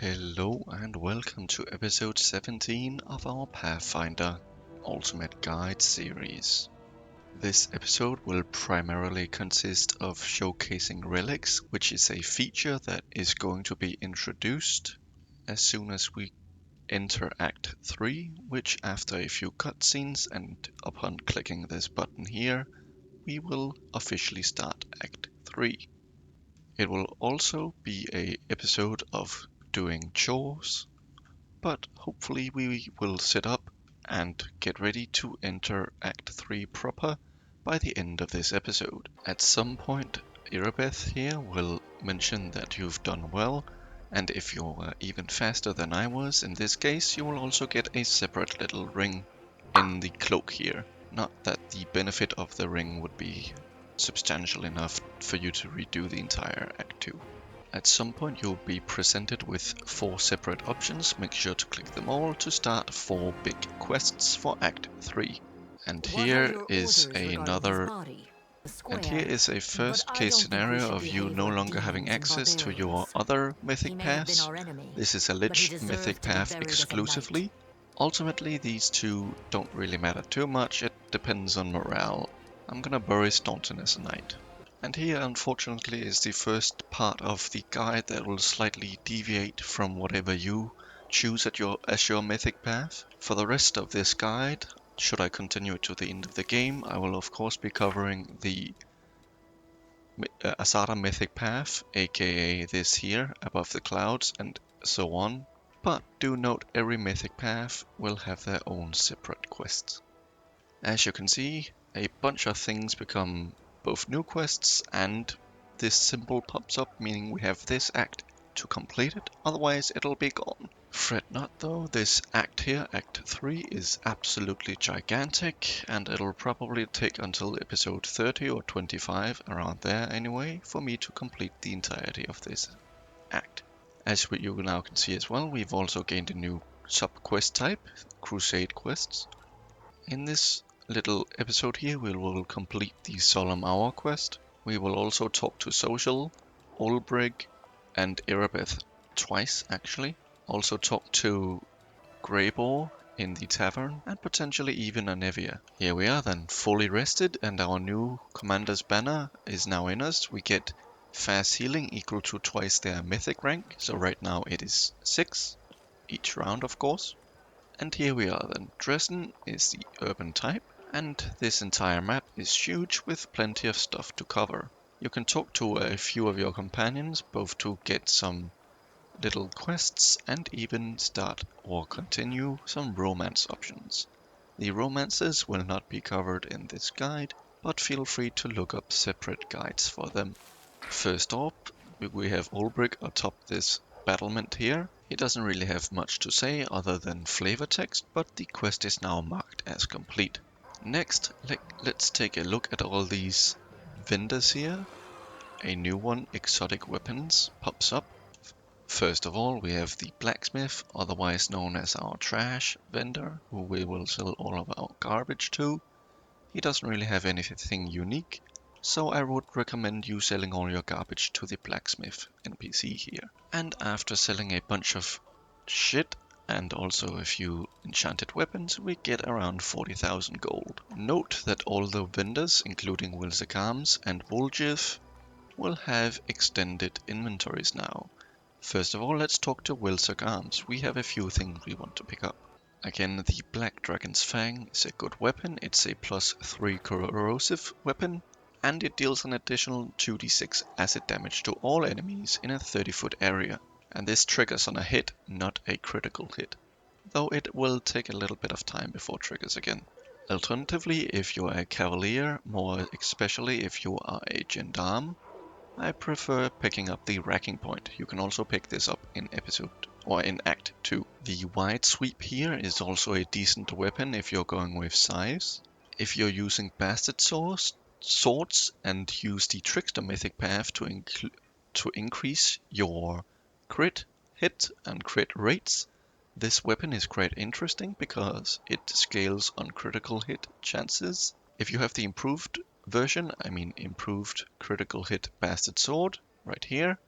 Hello and welcome to episode 17 of our Pathfinder Ultimate Guide series. This episode will primarily consist of showcasing relics, which is a feature that is going to be introduced as soon as we enter Act 3, which after a few cutscenes and upon clicking this button here, we will officially start Act 3. It will also be an episode of doing chores, but hopefully we will sit up and get ready to enter Act 3 proper by the end of this episode. At some point, Irabeth here will mention that you've done well, and if you're even faster than I was in this case, you will also get a separate little ring in the cloak here. Not that the benefit of the ring would be substantial enough for you to redo the entire Act 2. At some point you'll be presented with 4 separate options. Make sure to click them all to start 4 big quests for Act 3. And here is a first case scenario of you no longer having access to your other mythic paths. This is a Lich mythic path exclusively. Ultimately these two don't really matter too much, it depends on morale. I'm gonna bury Staunton as a knight. And here, unfortunately, is the first part of the guide that will slightly deviate from whatever you choose as your mythic path. For the rest of this guide, should I continue to the end of the game, I will of course be covering the Asada mythic path, aka this here, above the clouds, and so on. But do note every mythic path will have their own separate quests. As you can see, a bunch of things become both new quests, and this symbol pops up, meaning we have this act to complete it, otherwise it'll be gone. Fret not though, this act here, Act 3, is absolutely gigantic, and it'll probably take until episode 30 or 25, around there anyway, for me to complete the entirety of this act. As you now can see as well, we've also gained a new sub-quest type, Crusade quests. In this little episode here, we will complete the Solemn Hour quest. We will also talk to Social, Ulbrig, and Irabeth twice, actually. Also talk to Greybor in the tavern, and potentially even Anevia. Here we are then, fully rested, and our new commander's banner is now in us. We get fast healing equal to twice their mythic rank, so right now it is 6, each round of course. And here we are then. Dresden is the urban type, and this entire map is huge with plenty of stuff to cover. You can talk to a few of your companions, both to get some little quests and even start or continue some romance options. The romances will not be covered in this guide, but feel free to look up separate guides for them. First off, we have Ulbrich atop this battlement here. He doesn't really have much to say other than flavor text, but the quest is now marked as complete. Next, let's take a look at all these vendors here. A new one, Exotic Weapons, pops up. First of all, we have the blacksmith, otherwise known as our trash vendor, who we will sell all of our garbage to. He doesn't really have anything unique, so I would recommend you selling all your garbage to the blacksmith NPC here. And after selling a bunch of shit and also a few enchanted weapons, we get around 40,000 gold. Note that all the vendors, including Wilzakams and Voljev, will have extended inventories now. First of all, let's talk to Wilzakams. We have a few things we want to pick up. Again, the Black Dragon's Fang is a good weapon. It's a +3 corrosive weapon, and it deals an additional 2d6 acid damage to all enemies in a 30-foot area. And this triggers on a hit, not a critical hit, though it will take a little bit of time before triggers again. Alternatively, if you are a cavalier, more especially if you are a gendarme, I prefer picking up the Racking Point. You can also pick this up in Act 2. The Wide Sweep here is also a decent weapon if you're going with size. If you're using Bastard Swords and use the Trickster Mythic path to increase your crit hit and crit rates, this weapon is quite interesting because it scales on critical hit chances. If you have the improved version, I mean improved critical hit Bastard Sword, right here,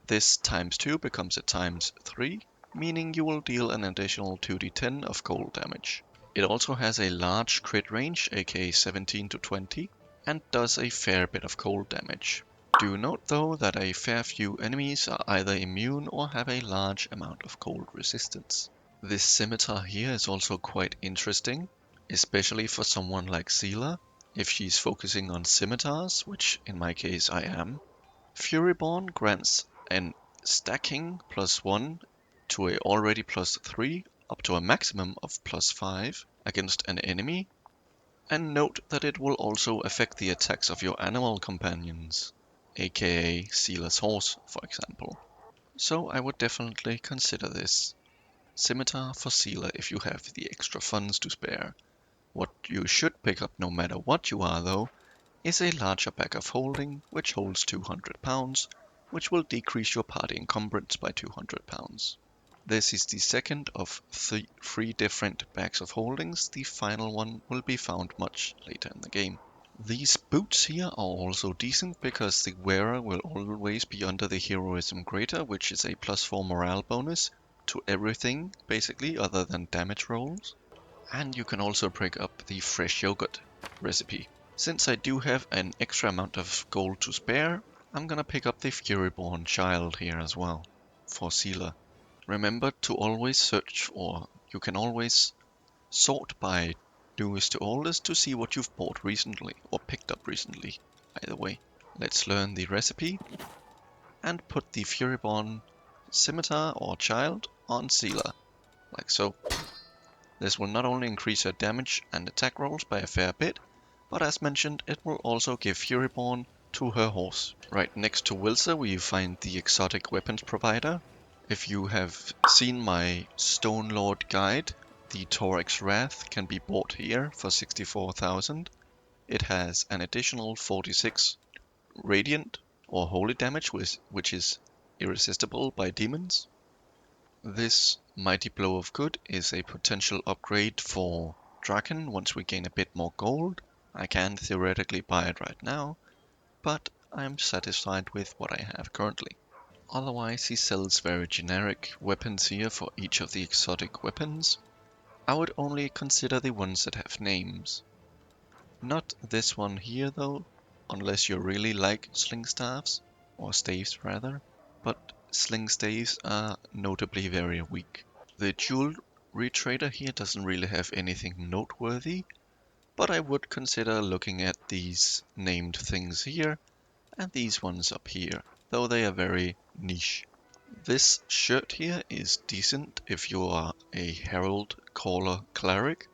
This times 2 becomes a times 3, meaning you will deal an additional 2d10 of cold damage. It also has a large crit range, aka 17 to 20, and does a fair bit of cold damage. Do note though that a fair few enemies are either immune or have a large amount of cold resistance. This scimitar here is also quite interesting, especially for someone like Seela, if she's focusing on scimitars, which in my case I am. Furyborn grants an stacking +1 to a already +3 up to a maximum of +5 against an enemy, and note that it will also affect the attacks of your animal companions, aka Seela's horse, for example. So I would definitely consider this scimitar for Seela if you have the extra funds to spare. What you should pick up no matter what you are though, is a larger bag of holding, which holds 200 pounds, which will decrease your party encumbrance by 200 pounds. This is the second of three different bags of holdings. The final one will be found much later in the game. These boots here are also decent because the wearer will always be under the heroism greater, which is a +4 morale bonus to everything basically other than damage rolls. And you can also pick up the fresh yogurt recipe. Since I do have an extra amount of gold to spare, I'm gonna pick up the Furyborn child here as well, for Seela. Remember to always search, or you can always sort by newest to oldest to see what you've bought recently, or picked up recently, either way. Let's learn the recipe, and put the Furyborn scimitar or child on Seela, like so. This will not only increase her damage and attack rolls by a fair bit, but as mentioned, it will also give Furyborn to her horse. Right next to Wilsa we find the exotic weapons provider. If you have seen my Stone Lord guide, the Torix Wrath can be bought here for 64,000. It has an additional 46 radiant or holy damage, which is irresistible by demons. This Mighty Blow of Good is a potential upgrade for Draken once we gain a bit more gold. I can theoretically buy it right now, but I'm satisfied with what I have currently. Otherwise, he sells very generic weapons here for each of the exotic weapons. I would only consider the ones that have names. Not this one here though, unless you really like sling staves, or staves rather, but sling staves are notably very weak. The jewelry trader here doesn't really have anything noteworthy, but I would consider looking at these named things here and these ones up here, though they are very niche. This shirt here is decent if you are a Herald, Caller, Cleric,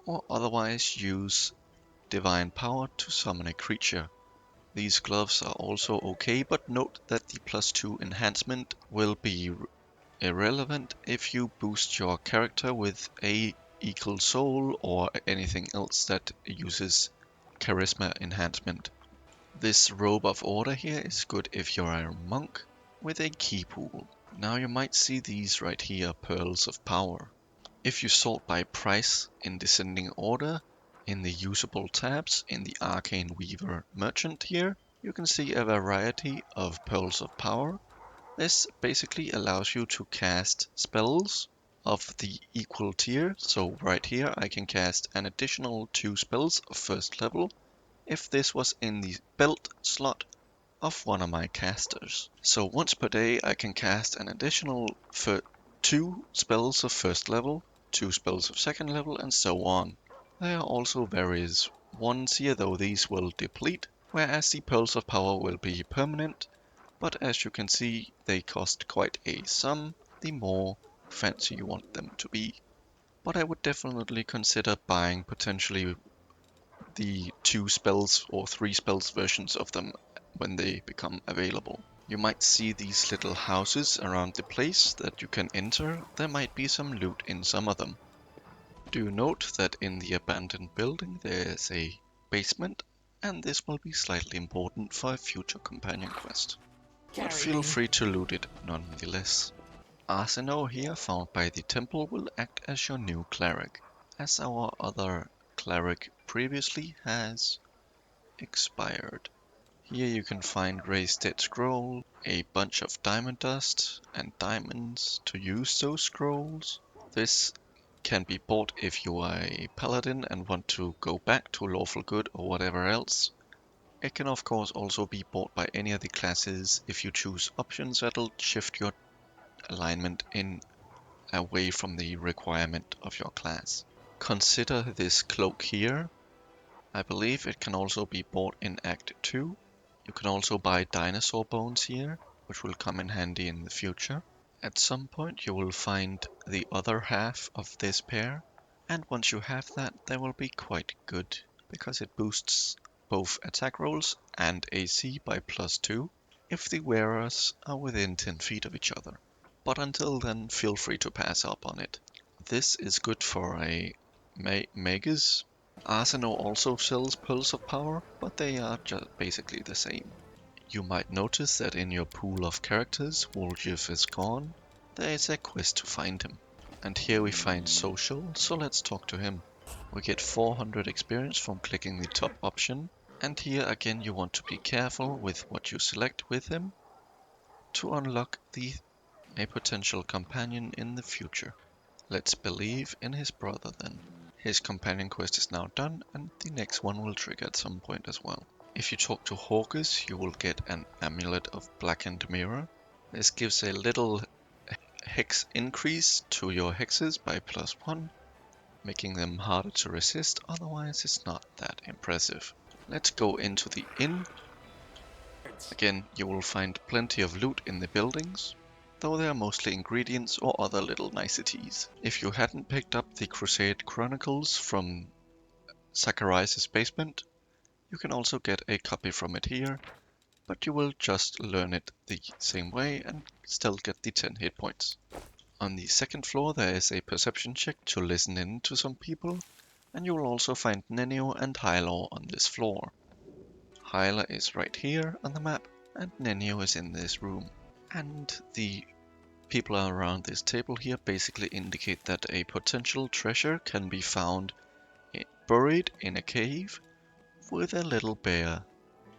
or otherwise use Divine Power to summon a creature. These gloves are also okay, but note that the +2 enhancement will be irrelevant if you boost your character with a equal soul or anything else that uses charisma enhancement. This robe of order here is good if you're a monk with a key pool. Now you might see these right here, pearls of power. If you sort by price in descending order in the usable tabs in the Arcane Weaver merchant here, you can see a variety of pearls of power. This basically allows you to cast spells of the equal tier. So right here I can cast an additional 2 spells of first level if this was in the belt slot of one of my casters. So once per day I can cast an additional 2 spells of first level, 2 spells of second level, and so on. There are also various ones here, though these will deplete, whereas the pearls of power will be permanent, but as you can see they cost quite a sum the more fancy you want them to be. But I would definitely consider buying potentially the 2 spells or 3 spells versions of them when they become available. You might see these little houses around the place that you can enter. There might be some loot in some of them. Do note that in the abandoned building there is a basement, and this will be slightly important for a future companion quest. But feel free to loot it nonetheless. Arsino here found by the temple will act as your new cleric, as our other cleric previously has expired. Here you can find raised dead scroll, a bunch of diamond dust, and diamonds to use those scrolls. This can be bought if you are a paladin and want to go back to lawful good or whatever else. It can of course also be bought by any of the classes if you choose options that'll shift your alignment in away from the requirement of your class. Consider this cloak here. I believe it can also be bought in Act 2. You can also buy dinosaur bones here, which will come in handy in the future. At some point you will find the other half of this pair, and once you have that, they will be quite good, because it boosts both attack rolls and AC by +2 if the wearers are within 10 feet of each other. But until then, feel free to pass up on it. This is good for a magus. Arsenal also sells pearls of power, but they are just basically the same. You might notice that in your pool of characters, Woljif is gone. There is a quest to find him. And here we find social, so let's talk to him. We get 400 experience from clicking the top option, and here again you want to be careful with what you select with him to unlock a potential companion in the future. Let's believe in his brother then. His companion quest is now done, and the next one will trigger at some point as well. If you talk to Hawkers, you will get an amulet of blackened mirror. This gives a little hex increase to your hexes by +1, making them harder to resist, otherwise it's not that impressive. Let's go into the inn. Again, you will find plenty of loot in the buildings, though they are mostly ingredients or other little niceties. If you hadn't picked up the Crusade Chronicles from Zacharias' basement, you can also get a copy from it here, but you will just learn it the same way and still get the 10 hit points. On the second floor there is a perception check to listen in to some people, and you will also find Nenio and Hyla on this floor. Hyla is right here on the map, and Nenio is in this room. And the people around this table here basically indicate that a potential treasure can be found buried in a cave with a little bear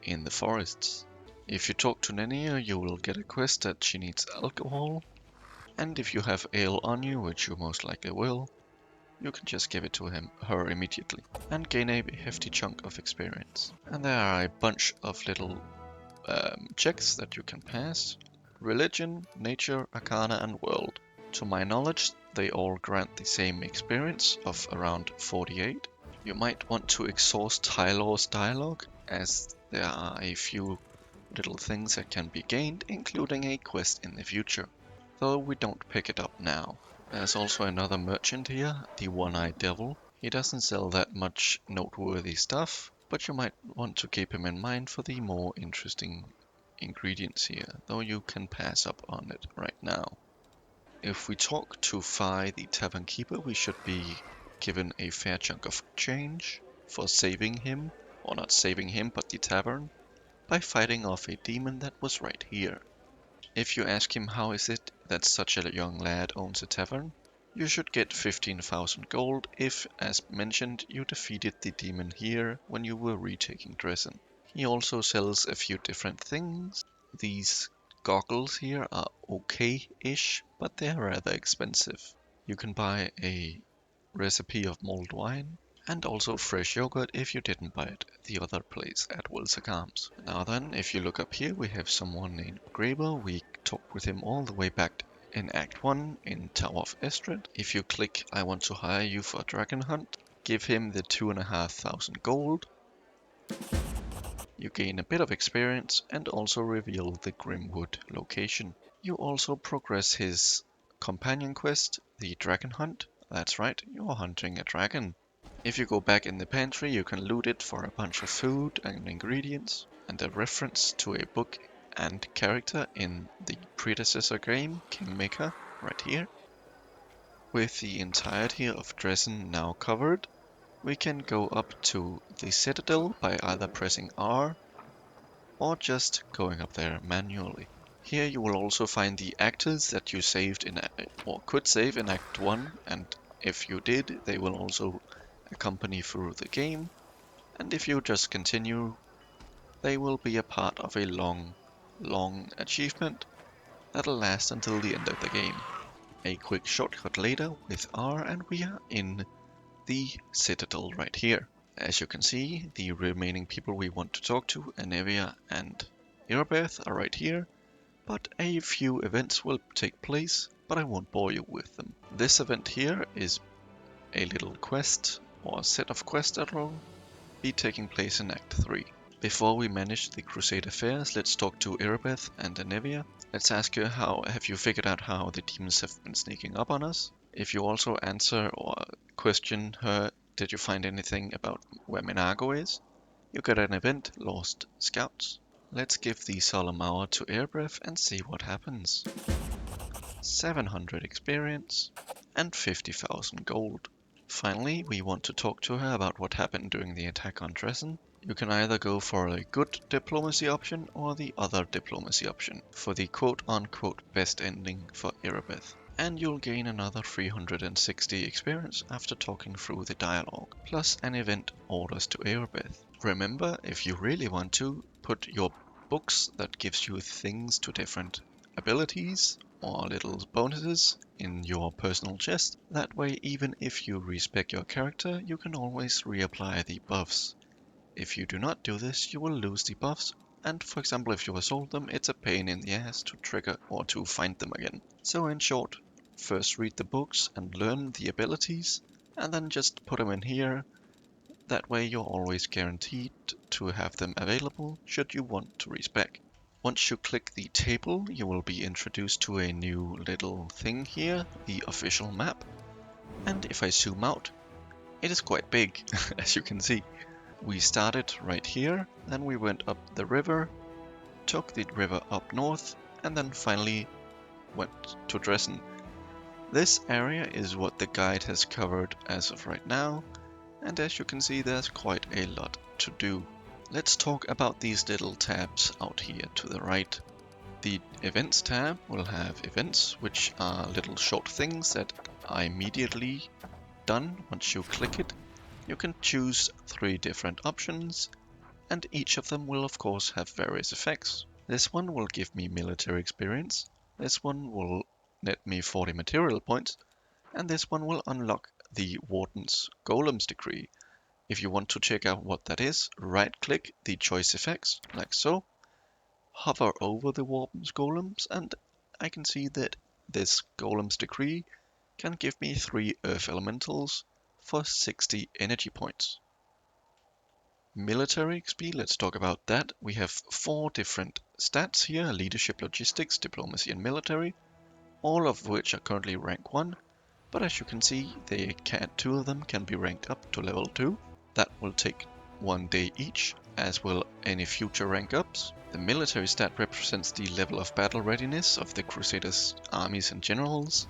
in the forests. If you talk to Nenio, you will get a quest that she needs alcohol, and if you have ale on you, which you most likely will, you can just give it to her immediately, and gain a hefty chunk of experience. And there are a bunch of little checks that you can pass. Religion, Nature, Arcana, and World. To my knowledge, they all grant the same experience of around 48. You might want to exhaust Hyla's dialogue, as there are a few little things that can be gained, including a quest in the future, though we don't pick it up now. There's also another merchant here, the One-Eyed Devil. He doesn't sell that much noteworthy stuff, but you might want to keep him in mind for the more interesting ingredients here, though you can pass up on it right now. If we talk to Fi, the tavern keeper, we should be given a fair chunk of change for saving him, or not saving him, but the tavern, by fighting off a demon that was right here. If you ask him how is it that such a young lad owns a tavern, you should get 15,000 gold if, as mentioned, you defeated the demon here when you were retaking Dresden. He also sells a few different things. These goggles here are okay-ish, but they're rather expensive. You can buy a recipe of mulled wine, and also fresh yogurt if you didn't buy it the other place at Wilsack Arms. Now then, if you look up here, we have someone named Graber. We talked with him all the way back in Act 1 in Tower of Estrid. If you click I want to hire you for a dragon hunt, give him the 2,500 gold. You gain a bit of experience and also reveal the Grimwood location. You also progress his companion quest, the dragon hunt. That's right, you're hunting a dragon. If you go back in the pantry, you can loot it for a bunch of food and ingredients, and a reference to a book and character in the predecessor game, Kingmaker, right here. With the entirety of Dresden now covered, we can go up to the Citadel by either pressing R or just going up there manually. Here you will also find the actors that you saved in or could save in Act 1, and if you did, they will also accompany through the game. And if you just continue they will be a part of a long achievement that'll last until the end of the game. A quick shortcut later with R and we are in the Citadel right here. As you can see, the remaining people we want to talk to, Anevia and Erebeth, are right here, but a few events will take place, but I won't bore you with them. This event here is a little quest, or set of quests that will be taking place in Act 3. Before we manage the Crusade affairs, let's talk to Erebeth and Anevia. Let's ask her, have you figured out how the demons have been sneaking up on us? If you also answer or question her, did you find anything about where Minago is? You get an event, Lost Scouts. Let's give the solemn hour to Erebeth and see what happens. 700 experience and 50,000 gold. Finally, we want to talk to her about what happened during the attack on Dresden. You can either go for a good diplomacy option or the other diplomacy option for the quote-unquote best ending for Erebeth. And you'll gain another 360 experience after talking through the dialogue, plus an event orders to Erebeth. Remember, if you really want to, put your books that gives you things to different abilities or little bonuses in your personal chest. That way, even if you respec your character, you can always reapply the buffs. If you do not do this, you will lose the buffs, and for example, if you assault them, it's a pain in the ass to trigger or to find them again. So in short, first read the books and learn the abilities, and then just put them in here. That way you're always guaranteed to have them available should you want to respec. Once you click the table, you will be introduced to a new little thing here, the official map. And if I zoom out, it is quite big, as you can see. We started right here, then we went up the river, took the river up north, and then finally went to Dresden. This area is what the guide has covered as of right now, and as you can see, there's quite a lot to do. Let's talk about these little tabs out here to the right. The Events tab will have events, which are little short things that are immediately done once you click it. You can choose 3 different options, and each of them will of course have various effects. This one will give me military experience, this one will net me 40 material points, and this one will unlock the Warden's Golem's Decree. If you want to check out what that is, right-click the choice effects, like so, hover over the Warden's Golems, and I can see that this Golem's Decree can give me 3 Earth Elementals for 60 energy points. Military XP, let's talk about that. We have 4 different stats here, leadership, logistics, diplomacy and military, all of which are currently rank 1, but as you can see, 2 of them can be ranked up to level 2. That will take 1 day each, as will any future rank ups. The military stat represents the level of battle readiness of the Crusaders' armies and generals.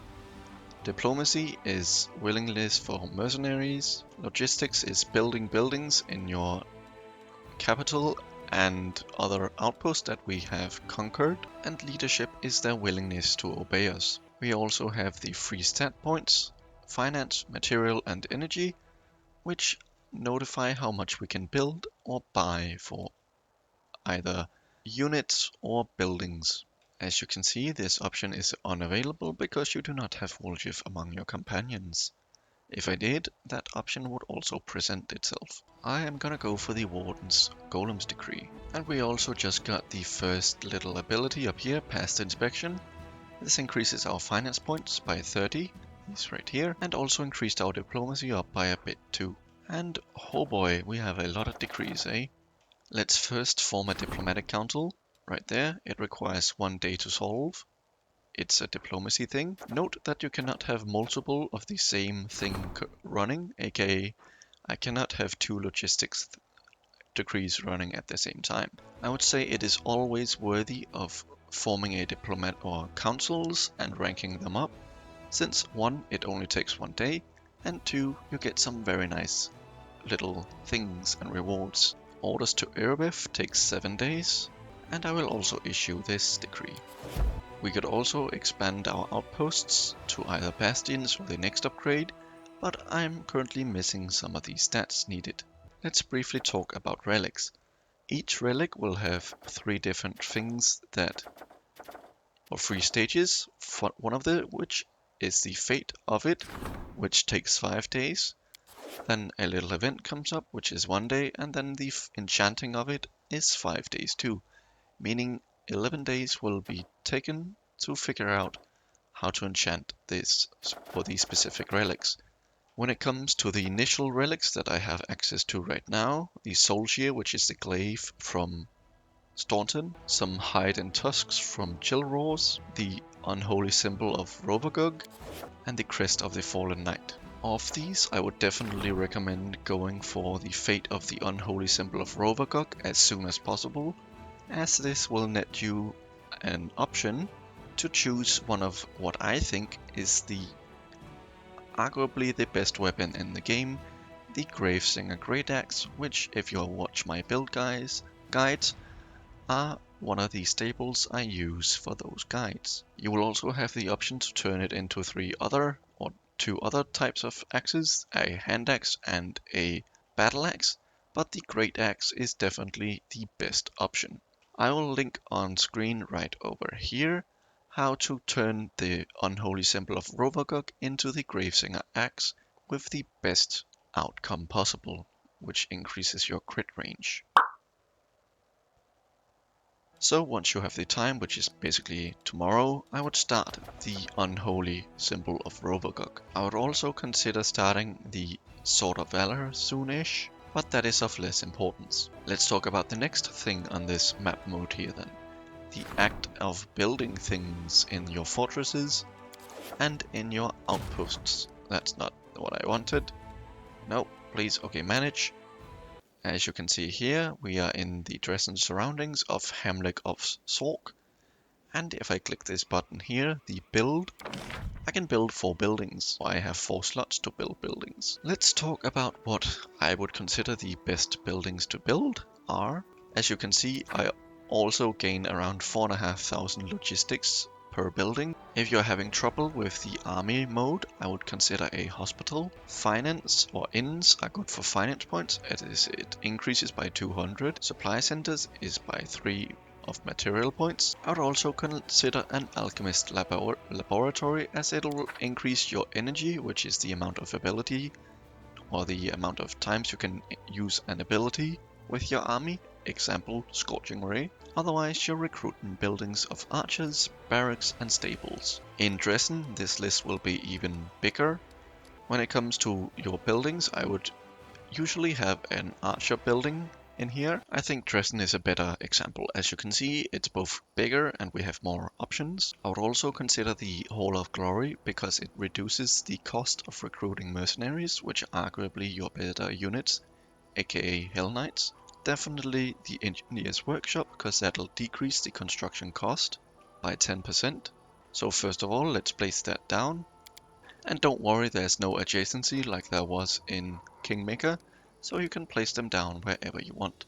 Diplomacy is willingness for mercenaries. Logistics is building buildings in your capital and other outposts that we have conquered. And leadership is their willingness to obey us. We also have the free stat points, finance, material and energy, which notify how much we can build or buy for either units or buildings. As you can see, this option is unavailable because you do not have Woljif among your companions. If I did, that option would also present itself. I am gonna go for the Warden's Golem's Decree. And we also just got the first little ability up here, Past Inspection. This increases our finance points by 30, it's right here, and also increased our diplomacy up by a bit too. And oh boy, we have a lot of decrees, eh? Let's first form a diplomatic council. Right there, it requires 1 day to solve. It's a diplomacy thing. Note that you cannot have multiple of the same thing running, aka I cannot have 2 logistics decrees running at the same time. I would say it is always worthy of forming a diplomat or councils and ranking them up, since 1, it only takes 1 day, and 2, you get some very nice little things and rewards. Orders to Erebeth takes 7 days, and I will also issue this decree. We could also expand our outposts to either bastions or the next upgrade, but I'm currently missing some of the stats needed. Let's briefly talk about relics. Each relic will have 3 different things or 3 stages, for one of which is the fate of it, which takes 5 days. Then a little event comes up, which is 1 day, and then the enchanting of it is 5 days too, meaning 11 days will be taken to figure out how to enchant this for these specific relics. When it comes to the initial relics that I have access to right now, the Soul Shear, which is the glaive from Staunton, some hide and tusks from Chilroars, the unholy symbol of Rovagug, and the crest of the Fallen Knight. Of these, I would definitely recommend going for the fate of the unholy symbol of Rovagug as soon as possible, as this will net you an option to choose one of what I think is arguably the best weapon in the game, the Gravesinger Great Axe, which, if you watch my build guides, are one of the staples I use for those guides. You will also have the option to turn it into 2 other types of axes, a hand axe and a battle axe, but the Great Axe is definitely the best option. I will link on screen right over here how to turn the unholy symbol of Rovagug into the Gravesinger axe with the best outcome possible, which increases your crit range. So once you have the time, which is basically tomorrow, I would start the unholy symbol of Rovagug. I would also consider starting the Sword of Valor soonish, but that is of less importance. Let's talk about the next thing on this map mode here then. The act of building things in your fortresses and in your outposts. That's not what I wanted. No, please, okay, manage. As you can see here, we are in the Dresden surroundings of Hamlet of Sork. And if I click this button here, the build, I can build 4 buildings. I have 4 slots to build buildings. Let's talk about what I would consider the best buildings to build are. As you can see, I also gain around 4,500 logistics per building. If you're having trouble with the army mode, I would consider a hospital. Finance or inns are good for finance points, as it increases by 200. Supply centers is by 3 of material points. I would also consider an alchemist laboratory, as it'll increase your energy, which is the amount of ability or the amount of times you can use an ability with your army, example Scorching Ray. Otherwise, you're recruiting buildings of archers, barracks and stables. In Dresden, this list will be even bigger. When it comes to your buildings, I would usually have an archer building in here. I think Dresden is a better example. As you can see, it's both bigger and we have more options. I would also consider the Hall of Glory because it reduces the cost of recruiting mercenaries, which are arguably your better units, aka Hell Knights. Definitely the Engineer's Workshop because that'll decrease the construction cost by 10%. So first of all, let's place that down. And don't worry, there's no adjacency like there was in Kingmaker, so you can place them down wherever you want.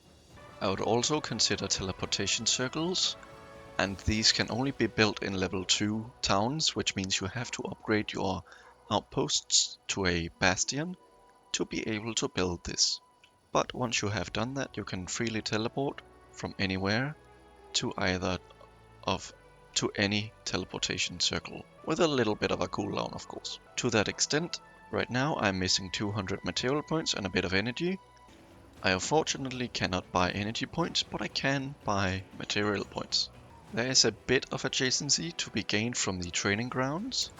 I would also consider teleportation circles, and these can only be built in level 2 towns, which means you have to upgrade your outposts to a bastion to be able to build this. But once you have done that, you can freely teleport from anywhere to to any teleportation circle, with a little bit of a cooldown of course. To that extent, right now I'm missing 200 material points and a bit of energy. I unfortunately cannot buy energy points, but I can buy material points. There is a bit of adjacency to be gained from the training grounds,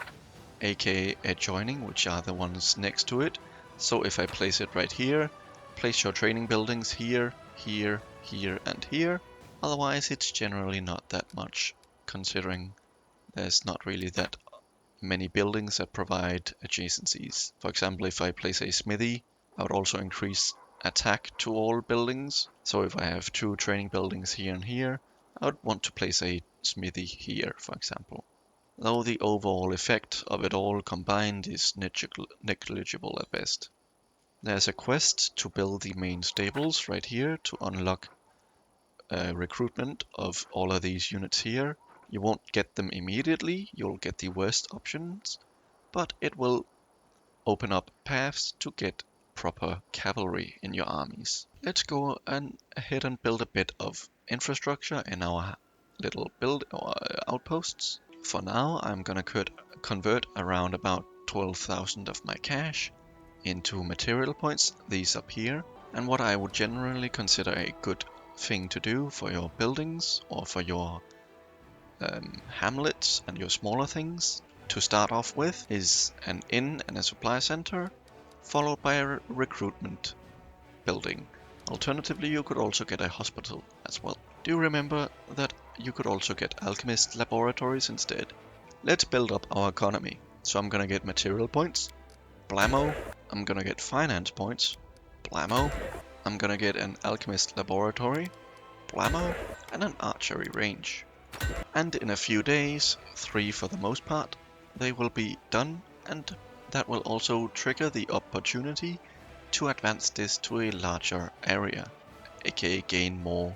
aka adjoining, which are the ones next to it. So if I place it right here, place your training buildings here, here, here and here. Otherwise it's generally not that much, considering there's not really that many buildings that provide adjacencies. For example, if I place a smithy, I would also increase attack to all buildings. So if I have 2 training buildings here and here, I would want to place a smithy here, for example. Though the overall effect of it all combined is negligible at best. There's a quest to build the main stables right here to unlock recruitment of all of these units here. You won't get them immediately, you'll get the worst options, but it will open up paths to get proper cavalry in your armies. let's go ahead and build a bit of infrastructure in our little outposts. For now, I'm gonna convert around about 12,000 of my cash into material points, these up here. And what I would generally consider a good thing to do for your buildings or for your hamlets and your smaller things to start off with is an inn and a supply center, followed by a recruitment building. Alternatively, you could also get a hospital as well. Do remember that you could also get alchemist laboratories instead. Let's build up our economy. So I'm gonna get material points, blammo. I'm gonna get finance points, blammo. I'm gonna get an alchemist laboratory, blammo, and an archery range. And in a few days, 3 for the most part, they will be done, and that will also trigger the opportunity to advance this to a larger area, aka gain more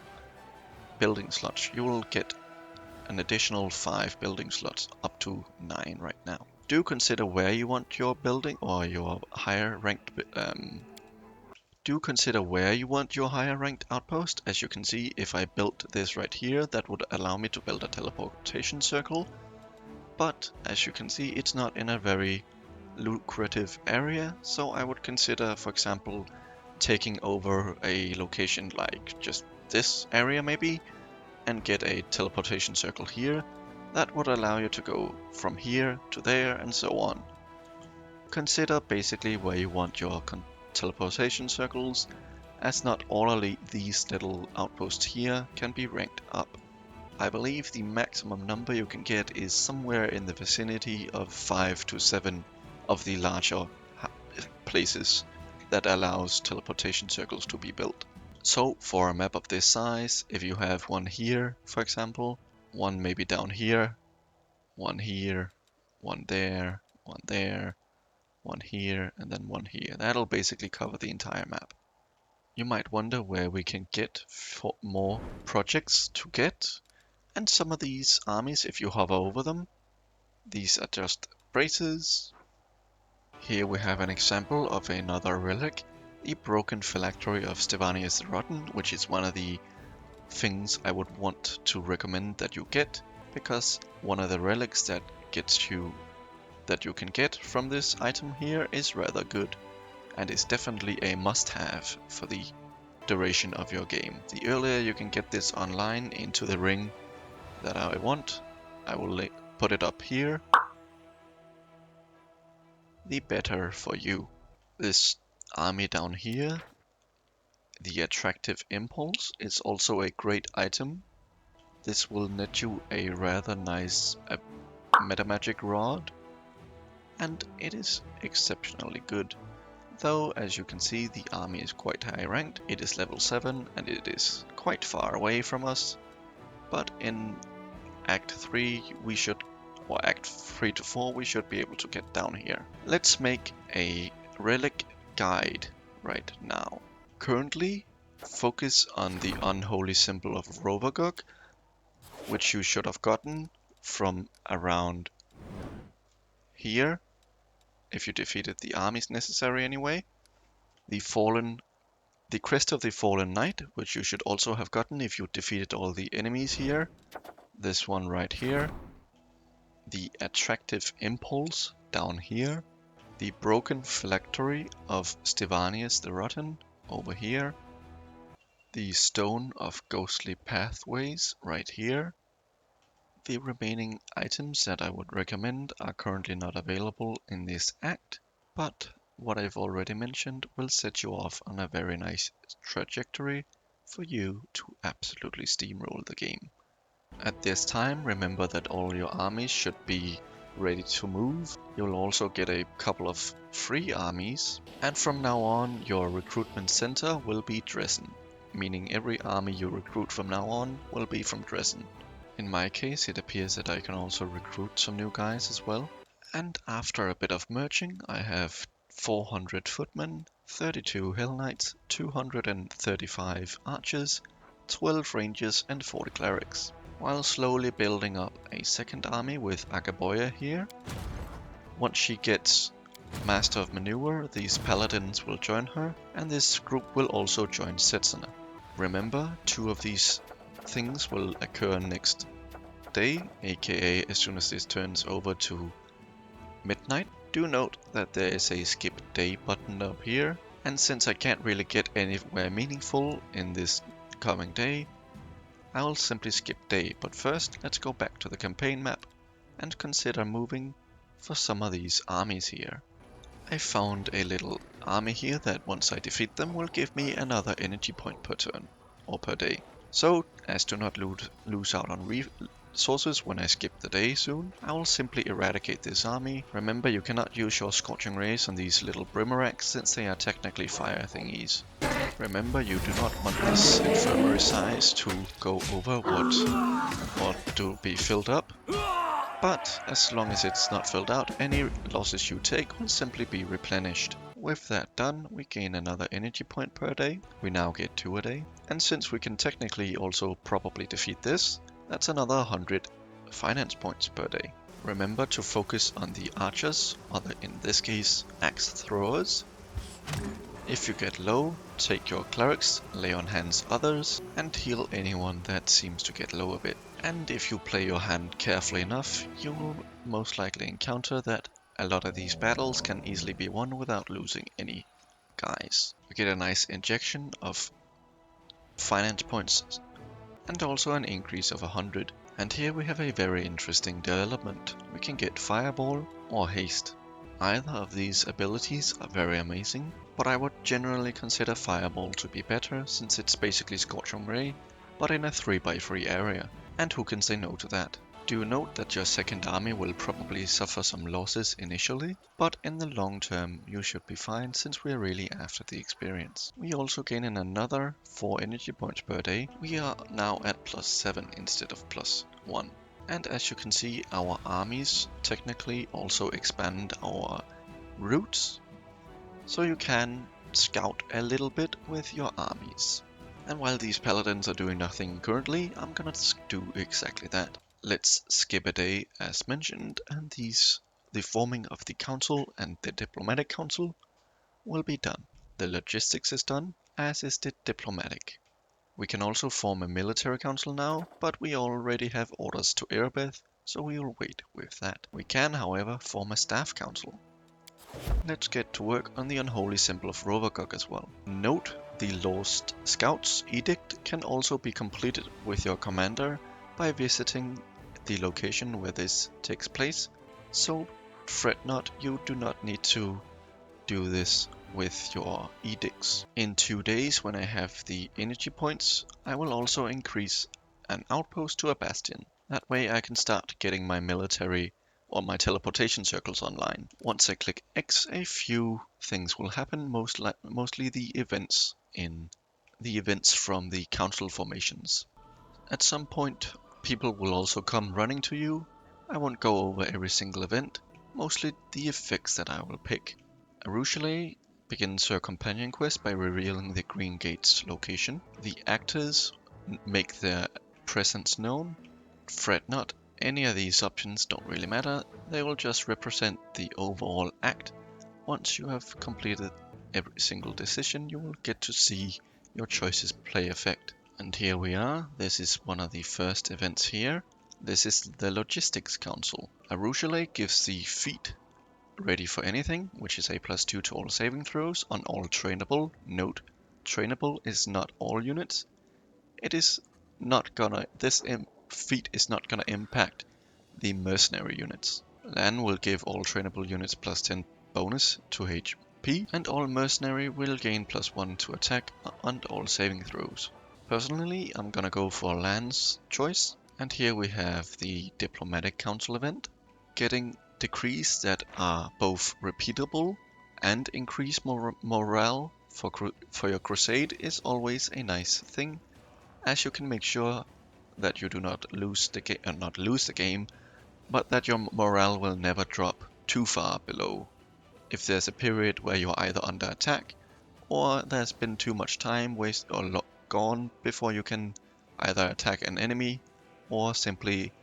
building slots. You will get an additional 5 building slots, up to 9 right now. Do consider where you want your building or your higher ranked outpost. As you can see, if I built this right here, that would allow me to build a teleportation circle. But as you can see, it's not in a very lucrative area, so I would consider, for example, taking over a location like just this area maybe, and get a teleportation circle here. That would allow you to go from here to there and so on. Consider basically where you want your teleportation circles, as not all of these little outposts here can be ranked up. I believe the maximum number you can get is somewhere in the vicinity of 5 to 7 of the larger places that allows teleportation circles to be built. So for a map of this size, if you have one here, for example, one maybe down here, one here, one there, one here, and then one here, that'll basically cover the entire map. You might wonder where we can get more projects to get, and some of these armies, if you hover over them, these are just braces. Here we have an example of another relic, the broken phylactery of Stevanius the Rotten, which is one of the things I would want to recommend that you get, because one of the relics that you can get from this item here is rather good, and is definitely a must-have for the duration of your game. The earlier you can get this online into the ring that I want, I will put it up here, the better for you. This army down here, the attractive impulse, is also a great item. This will net you a rather nice metamagic rod, and it is exceptionally good. Though, as you can see, the army is quite high ranked. It is level 7 and it is quite far away from us. But in Act 3 Act 3 to 4 we should be able to get down here. Let's make a relic guide right now. Currently, focus on the unholy symbol of Rovagog, which you should have gotten from around here, if you defeated the armies necessary anyway. The Crest of the Fallen Knight, which you should also have gotten if you defeated all the enemies here. This one right here. The Attractive Impulse down here. The Broken Phylactery of Stevanius the Rotten over here. The Stone of Ghostly Pathways right here. The remaining items that I would recommend are currently not available in this act, but what I've already mentioned will set you off on a very nice trajectory for you to absolutely steamroll the game. At this time, remember that all your armies should be ready to move. You'll also get a couple of free armies, and from now on your recruitment center will be Dresden, meaning every army you recruit from now on will be from Dresden. In my case, it appears that I can also recruit some new guys as well. And after a bit of merging, I have 400 footmen, 32 hill knights, 235 archers, 12 rangers and 40 clerics, while slowly building up a second army with Agaboya here. Once she gets Master of Maneuver, these paladins will join her, and this group will also join Setsuna. Remember, 2 of these things will occur next day, aka as soon as this turns over to midnight. Do note that there is a skip day button up here, and since I can't really get anywhere meaningful in this coming day, I will simply skip day. But first, let's go back to the campaign map and consider moving for some of these armies here. I found a little army here that once I defeat them will give me another energy point per turn, or per day. So, as to not lose out on resources when I skip the day soon, I will simply eradicate this army. Remember, you cannot use your Scorching Rays on these little Brimeracks since they are technically fire thingies. Remember, you do not want this infirmary size to go over or to be filled up. But as long as it's not filled out, any losses you take will simply be replenished. With that done, we gain another energy point per day. We now get 2 a day. And since we can technically also probably defeat this, that's another 100 finance points per day. Remember to focus on the archers, or in this case, axe throwers. If you get low, take your clerics, lay on hands others, and heal anyone that seems to get low a bit. And if you play your hand carefully enough, you will most likely encounter that a lot of these battles can easily be won without losing any guys. We get a nice injection of finance points and also an increase of 100. And here we have a very interesting development. We can get Fireball or Haste. Either of these abilities are very amazing, but I would generally consider Fireball to be better since it's basically Scorching Ray, but in a 3x3 area. And who can say no to that? Do note that your second army will probably suffer some losses initially, but in the long term you should be fine since we're really after the experience. We also gain in another 4 energy points per day. We are now at +7 instead of +1. And as you can see, our armies technically also expand our routes, so you can scout a little bit with your armies. And while these paladins are doing nothing currently, I'm gonna do exactly that. Let's skip a day as mentioned, and the forming of the council and the diplomatic council will be done. The logistics is done, as is the diplomatic. We can also form a military council now, but we already have orders to Erebeth, so we will wait with that. We can, however, form a staff council. Let's get to work on the unholy symbol of Rovagog as well. Note, the Lost Scouts Edict can also be completed with your commander by visiting the location where this takes place, so fret not, you do not need to do this with your edicts. In 2 days, when I have the energy points, I will also increase an outpost to a bastion. That way I can start getting my military or my teleportation circles online. Once I click X, a few things will happen, mostly the events from the council formations. At some point, people will also come running to you. I won't go over every single event, mostly the effects that I will pick. Arushale begins her companion quest by revealing the Green Gate's location. The actors make their presence known. Fret not, any of these options don't really matter, they will just represent the overall act. Once you have completed every single decision, you will get to see your choices play effect. And here we are, this is one of the first events here. This is the Logistics Council. Arushale gives the feat Ready for Anything, which is a +2 to all saving throws on all trainable. Note, trainable is not all units. This feat is not gonna impact the mercenary units. Lan will give all trainable units +10 bonus to HP, and all mercenary will gain +1 to attack and all saving throws. Personally, I'm gonna go for Lan's choice, and here we have the Diplomatic Council event. Getting decrees that are both repeatable and increase morale for your crusade is always a nice thing, as you can make sure that you do not lose the game, but that your morale will never drop too far below. If there's a period where you're either under attack, or there's been too much time wasted or gone before you can either attack an enemy or simply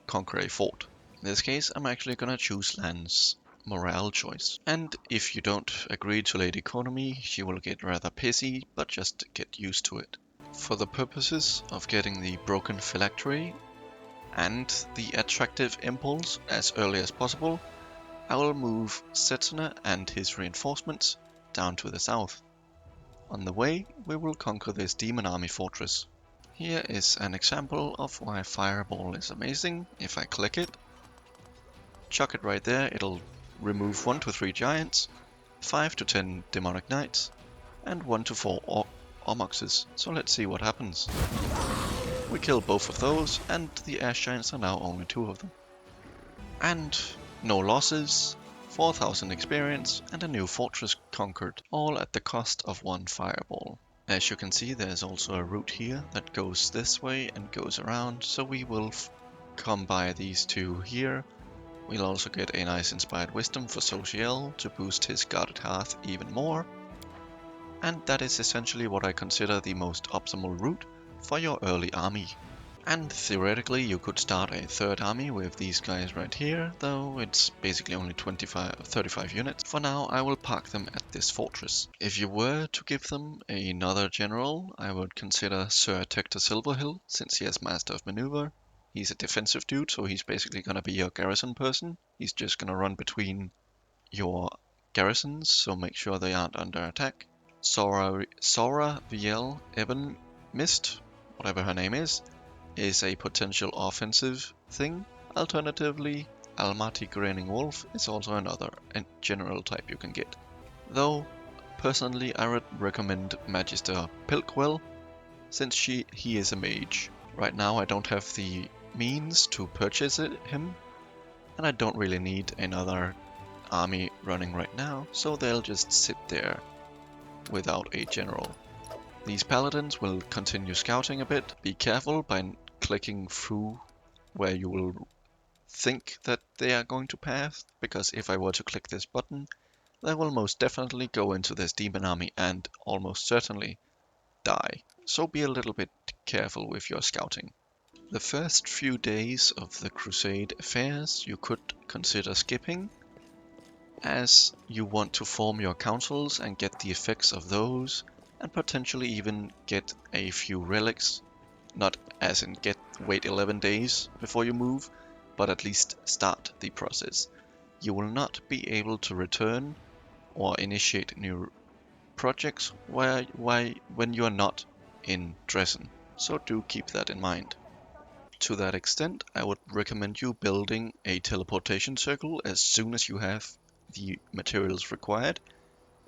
conquer a fort. In this case, I'm actually gonna choose Lan's morale choice. And if you don't agree to Lady Economy, she will get rather pissy, but just get used to it. For the purposes of getting the broken phylactery and the attractive impulse as early as possible, I will move Setsuna and his reinforcements down to the south. On the way, we will conquer this demon army fortress. Here is an example of why Fireball is amazing. If I click it, chuck it right there, it'll remove 1 to 3 giants, 5 to 10 demonic knights, and 1 to 4 Omoxes. So let's see what happens. We kill both of those, and the Ash Giants are now only 2 of them. And no losses, 4000 experience, and a new fortress conquered, all at the cost of 1 fireball. As you can see, there's also a route here that goes this way and goes around, so we will come by these 2 here. We'll also get a nice inspired wisdom for Social to boost his guarded hearth even more. And that is essentially what I consider the most optimal route for your early army. And theoretically you could start a 3rd army with these guys right here, though it's basically only 35 units. For now I will park them at this fortress. If you were to give them another general, I would consider Sir Tector Silverhill, since he has Master of Maneuver. He's a defensive dude, so he's basically gonna be your garrison person. He's just gonna run between your garrisons, so make sure they aren't under attack. Sora Viel Eben Mist, whatever her name is a potential offensive thing. Alternatively, Almaty Grinning Wolf is also another general type you can get. Though, personally I would recommend Magister Pilkwell, since he is a mage. Right now I don't have the means to purchase him, and I don't really need another army running right now, so they'll just sit there without a general. These paladins will continue scouting a bit. Be careful by clicking through where you will think that they are going to pass, because if I were to click this button, they will most definitely go into this demon army and almost certainly die. So be a little bit careful with your scouting. The first few days of the Crusade affairs you could consider skipping, as you want to form your councils and get the effects of those, and potentially even get a few relics. Not as in wait 11 days before you move, but at least start the process. You will not be able to return or initiate new projects when you are not in Dresden, so do keep that in mind. To that extent, I would recommend you building a teleportation circle as soon as you have the materials required.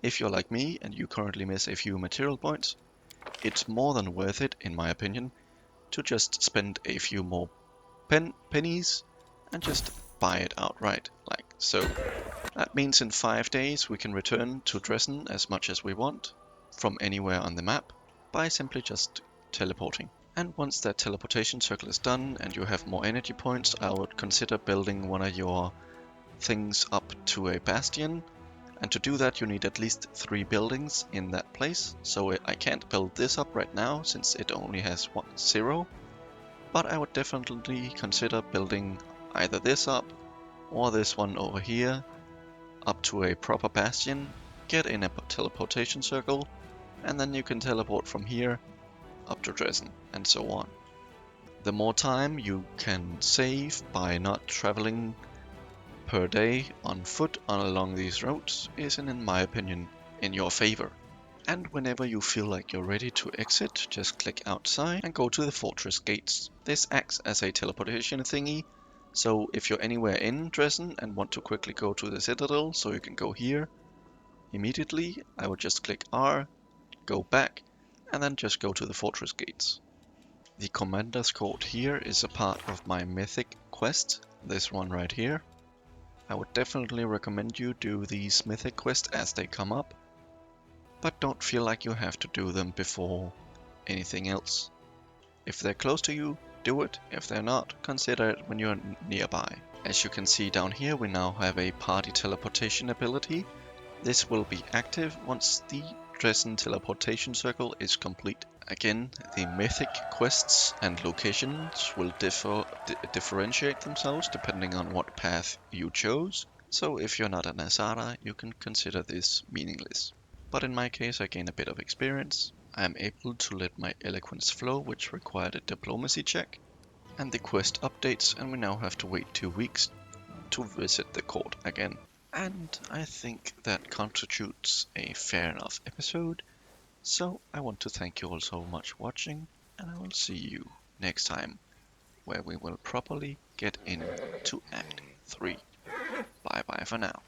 If you're like me and you currently miss a few material points, it's more than worth it, in my opinion, to just spend a few more pennies and just buy it outright, like so. That means in 5 days we can return to Dresden as much as we want from anywhere on the map by simply just teleporting. And once that teleportation circle is done and you have more energy points, I would consider building one of your things up to a bastion. And to do that you need at least 3 buildings in that place. So I can't build this up right now since it only has 0. But I would definitely consider building either this up or this one over here up to a proper bastion, get in a teleportation circle, and then you can teleport from here up to Dresden, and so on. The more time you can save by not traveling per day on foot along these roads is, in my opinion, in your favor. And whenever you feel like you're ready to exit, just click outside and go to the fortress gates. This acts as a teleportation thingy, so if you're anywhere in Dresden and want to quickly go to the citadel, so you can go here immediately, I would just click R, go back, and then just go to the fortress gates. The Commander's Court here is a part of my mythic quest, this one right here. I would definitely recommend you do these mythic quests as they come up, but don't feel like you have to do them before anything else. If they're close to you, do it. If they're not, consider it when you're nearby. As you can see down here, we now have a party teleportation ability. This will be active once the Dresden teleportation circle is complete. Again, the mythic quests and locations will differentiate themselves depending on what path you chose. So if you're not an Asara, you can consider this meaningless. But in my case, I gain a bit of experience. I am able to let my eloquence flow, which required a diplomacy check, and the quest updates, and we now have to wait 2 weeks to visit the court again. And I think that constitutes a fair enough episode, so I want to thank you all so much for watching, and I will see you next time, where we will properly get into Act 3. Bye bye for now.